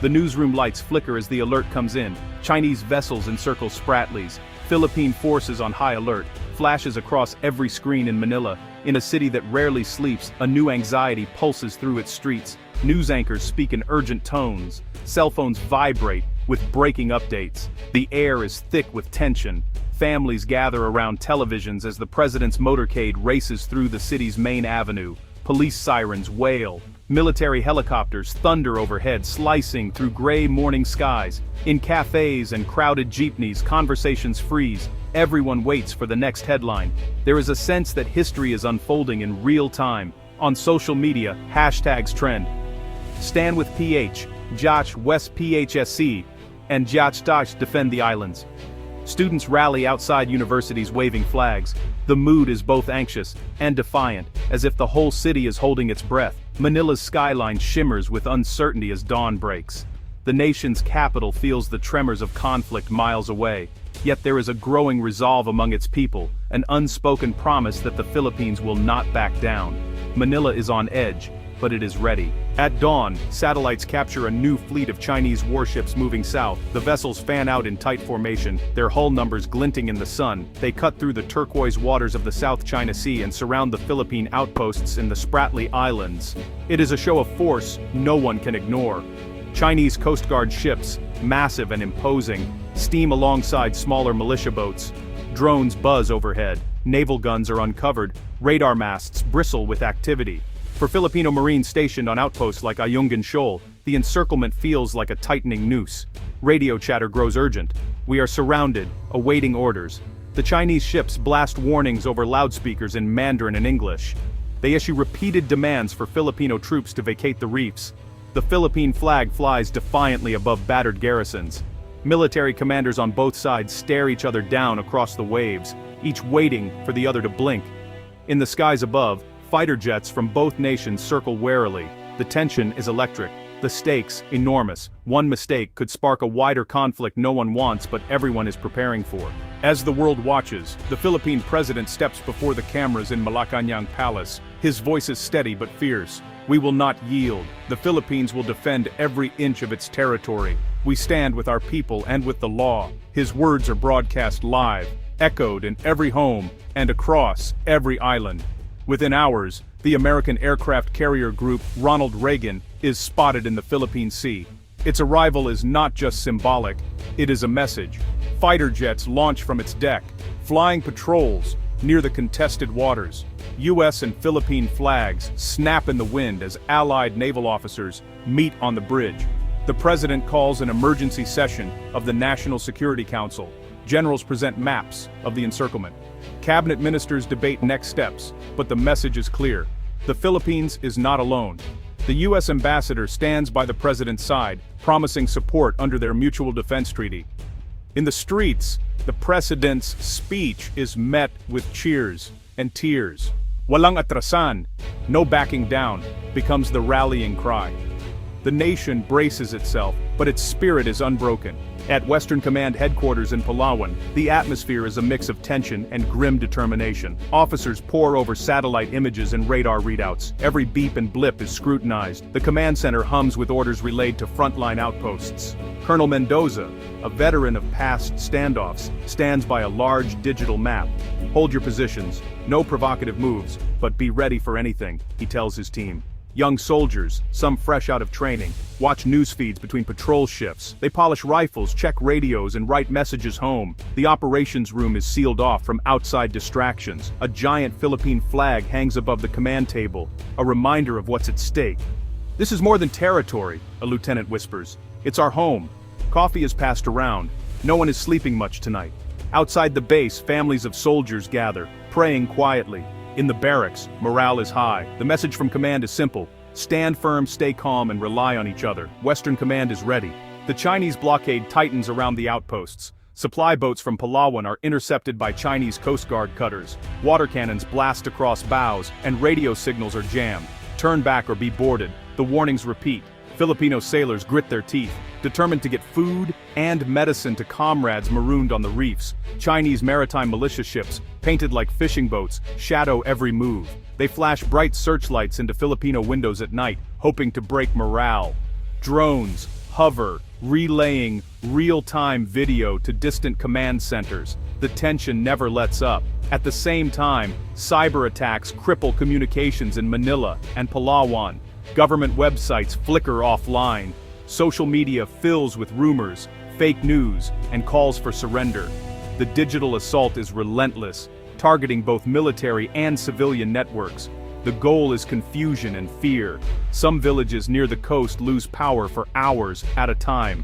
The newsroom lights flicker as the alert comes in. Chinese vessels encircle Spratlys. Philippine forces on high alert. Flashes across every screen in Manila. In a city that rarely sleeps, a new anxiety pulses through its streets. News anchors speak in urgent tones. Cell phones vibrate with breaking updates. The air is thick with tension. Families gather around televisions as the president's motorcade races through the city's main avenue. Police sirens wail. Military helicopters thunder overhead, slicing through gray morning skies. In cafes and crowded jeepneys, conversations freeze. Everyone waits for the next headline. There is a sense that history is unfolding in real time. On social media, hashtags trend. Stand with PH, Josh West PHSC, and Josh defend the islands. Students rally outside universities waving flags. The mood is both anxious and defiant, as if the whole city is holding its breath. Manila's skyline shimmers with uncertainty as dawn breaks. The nation's capital feels the tremors of conflict miles away. Yet there is a growing resolve among its people, an unspoken promise that the Philippines will not back down. Manila is on edge, but it is ready. At dawn, satellites capture a new fleet of Chinese warships moving south. The vessels fan out in tight formation, their hull numbers glinting in the sun. They cut through the turquoise waters of the South China Sea and surround the Philippine outposts in the Spratly Islands. It is a show of force no one can ignore. Chinese Coast Guard ships, massive and imposing, steam alongside smaller militia boats. Drones buzz overhead, naval guns are uncovered, radar masts bristle with activity. For Filipino Marines stationed on outposts like Ayungin Shoal, the encirclement feels like a tightening noose. Radio chatter grows urgent. We are surrounded, awaiting orders. The Chinese ships blast warnings over loudspeakers in Mandarin and English. They issue repeated demands for Filipino troops to vacate the reefs. The Philippine flag flies defiantly above battered garrisons. Military commanders on both sides stare each other down across the waves, each waiting for the other to blink. In the skies above, fighter jets from both nations circle warily. The tension is electric, the stakes enormous. One mistake could spark a wider conflict no one wants but everyone is preparing for. As the world watches, the Philippine president steps before the cameras in Malacanang Palace. His voice is steady but fierce. We will not yield. The Philippines will defend every inch of its territory. We stand with our people and with the law. His words are broadcast live, echoed in every home and across every island. Within hours, the American aircraft carrier group Ronald Reagan is spotted in the Philippine Sea. Its arrival is not just symbolic, it is a message. Fighter jets launch from its deck, flying patrols near the contested waters. U.S. and Philippine flags snap in the wind as allied naval officers meet on the bridge. The president calls an emergency session of the National Security Council. Generals present maps of the encirclement. Cabinet ministers debate next steps, but the message is clear. The Philippines is not alone. The U.S. ambassador stands by the president's side, promising support under their mutual defense treaty. In the streets, the president's speech is met with cheers and tears. Walang atrasan, no backing down, becomes the rallying cry. The nation braces itself, but its spirit is unbroken. At Western Command headquarters in Palawan, the atmosphere is a mix of tension and grim determination. Officers pore over satellite images and radar readouts. Every beep and blip is scrutinized. The command center hums with orders relayed to frontline outposts. Colonel Mendoza, a veteran of past standoffs, stands by a large digital map. Hold your positions, no provocative moves, but be ready for anything, he tells his team. Young soldiers, some fresh out of training, watch news feeds between patrol shifts. They polish rifles, check radios, and write messages home. The operations room is sealed off from outside distractions. A giant Philippine flag hangs above the command table, a reminder of what's at stake. This is more than territory, a lieutenant whispers. It's our home. Coffee is passed around. No one is sleeping much tonight. Outside the base, families of soldiers gather, praying quietly. In the barracks, morale is high. The message from command is simple. Stand firm, stay calm, and rely on each other. Western Command is ready. The Chinese blockade tightens around the outposts. Supply boats from Palawan are intercepted by Chinese Coast Guard cutters. Water cannons blast across bows, and radio signals are jammed. Turn back or be boarded. The warnings repeat. Filipino sailors grit their teeth, determined to get food and medicine to comrades marooned on the reefs. Chinese maritime militia ships, painted like fishing boats, shadow every move. They flash bright searchlights into Filipino windows at night, hoping to break morale. Drones, hover, relaying real-time video to distant command centers. The tension never lets up. At the same time, cyber attacks cripple communications in Manila and Palawan. Government websites flicker offline. Social media fills with rumors, fake news, and calls for surrender. The digital assault is relentless, targeting both military and civilian networks. The goal is confusion and fear. Some villages near the coast lose power for hours at a time.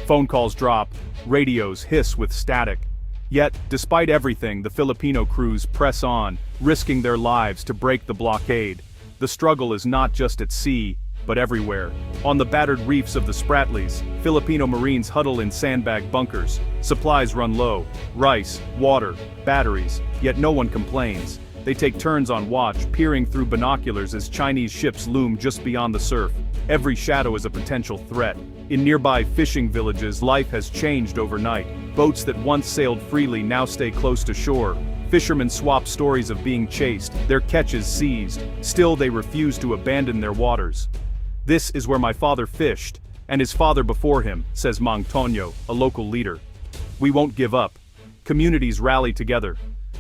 Phone calls drop, radios hiss with static. Yet, despite everything, the Filipino crews press on, risking their lives to break the blockade. The struggle is not just at sea, but everywhere. On the battered reefs of the Spratlys, Filipino Marines huddle in sandbag bunkers. Supplies run low: rice, water, batteries, yet no one complains. They take turns on watch, peering through binoculars as Chinese ships loom just beyond the surf. Every shadow is a potential threat. In nearby fishing villages, life has changed overnight. Boats that once sailed freely now stay close to shore. Fishermen swap stories of being chased, their catches seized. Still, they refuse to abandon their waters. "This is where my father fished, and his father before him," says Mang Tonyo, a local leader. "We won't give up." Communities rally together.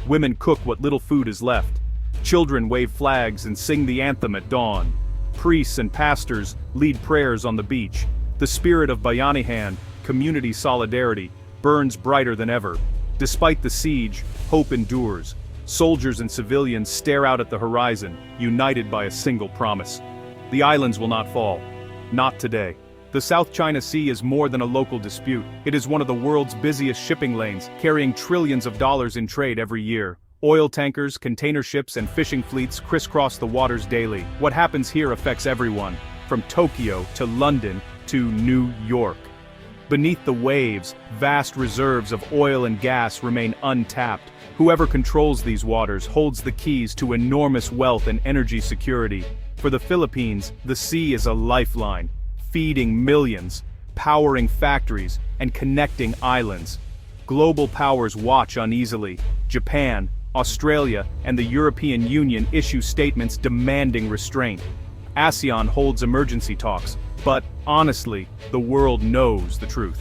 Women cook what little food is left. Children wave flags and sing the anthem at dawn. Priests and pastors lead prayers on the beach. The spirit of Bayanihan, community solidarity, burns brighter than ever. Despite the siege, hope endures. Soldiers and civilians stare out at the horizon, united by a single promise. The islands will not fall. Not today. The South China Sea is more than a local dispute. It is one of the world's busiest shipping lanes, carrying trillions of dollars in trade every year. Oil tankers, container ships, and fishing fleets crisscross the waters daily. What happens here affects everyone, from Tokyo to London to New York. Beneath the waves, vast reserves of oil and gas remain untapped. Whoever controls these waters holds the keys to enormous wealth and energy security. For the Philippines, the sea is a lifeline, feeding millions, powering factories, and connecting islands. Global powers watch uneasily. Japan, Australia, and the European Union issue statements demanding restraint. ASEAN holds emergency talks, but, honestly, the world knows the truth.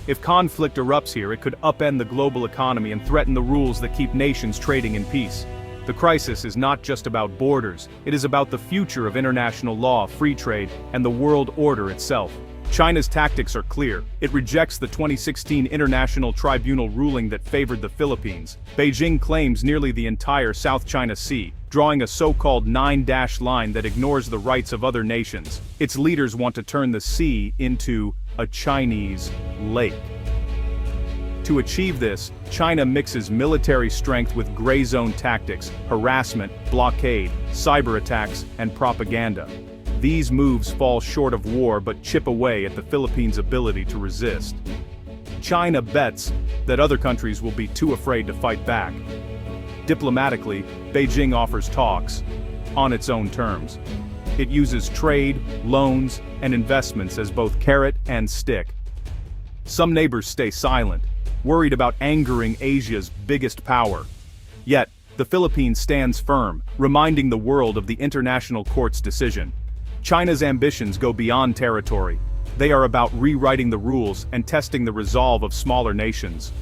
If conflict erupts here, it could upend the global economy and threaten the rules that keep nations trading in peace. The crisis is not just about borders, it is about the future of international law, free trade, and the world order itself. China's tactics are clear. It rejects the 2016 International Tribunal ruling that favored the Philippines. Beijing claims nearly the entire South China Sea, drawing a so-called 9-dash line that ignores the rights of other nations. Its leaders want to turn the sea into a Chinese lake. To achieve this, China mixes military strength with gray zone tactics, harassment, blockade, cyber attacks, and propaganda. These moves fall short of war but chip away at the Philippines' ability to resist. China bets that other countries will be too afraid to fight back. Diplomatically, Beijing offers talks, on its own terms. It uses trade, loans, and investments as both carrot and stick. Some neighbors stay silent, worried about angering Asia's biggest power. Yet, the Philippines stands firm, reminding the world of the International Court's decision. China's ambitions go beyond territory. They are about rewriting the rules and testing the resolve of smaller nations.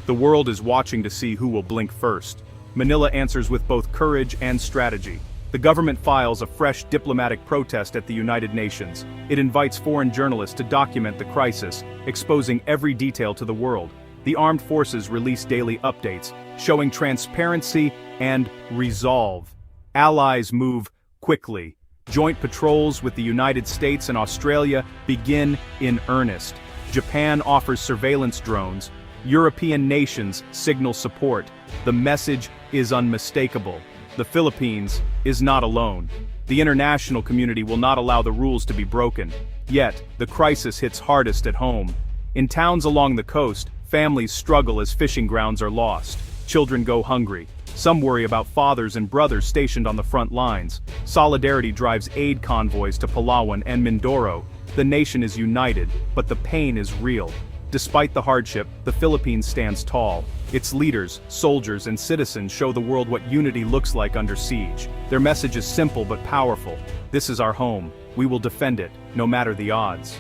The world is watching to see who will blink first. Manila answers with both courage and strategy. The government files a fresh diplomatic protest at the United Nations. It invites foreign journalists to document the crisis, exposing every detail to the world. The armed forces release daily updates, showing transparency and resolve. Allies move quickly. Joint patrols with the United States and Australia begin in earnest. Japan offers surveillance drones. European nations signal support. The message is unmistakable. The Philippines is not alone. The international community will not allow the rules to be broken. Yet, the crisis hits hardest at home. In towns along the coast, families struggle as fishing grounds are lost. Children go hungry. Some worry about fathers and brothers stationed on the front lines. Solidarity drives aid convoys to Palawan and Mindoro. The nation is united, but the pain is real. Despite the hardship, the Philippines stands tall. Its leaders, soldiers, and citizens show the world what unity looks like under siege. Their message is simple but powerful. This is our home. We will defend it, no matter the odds.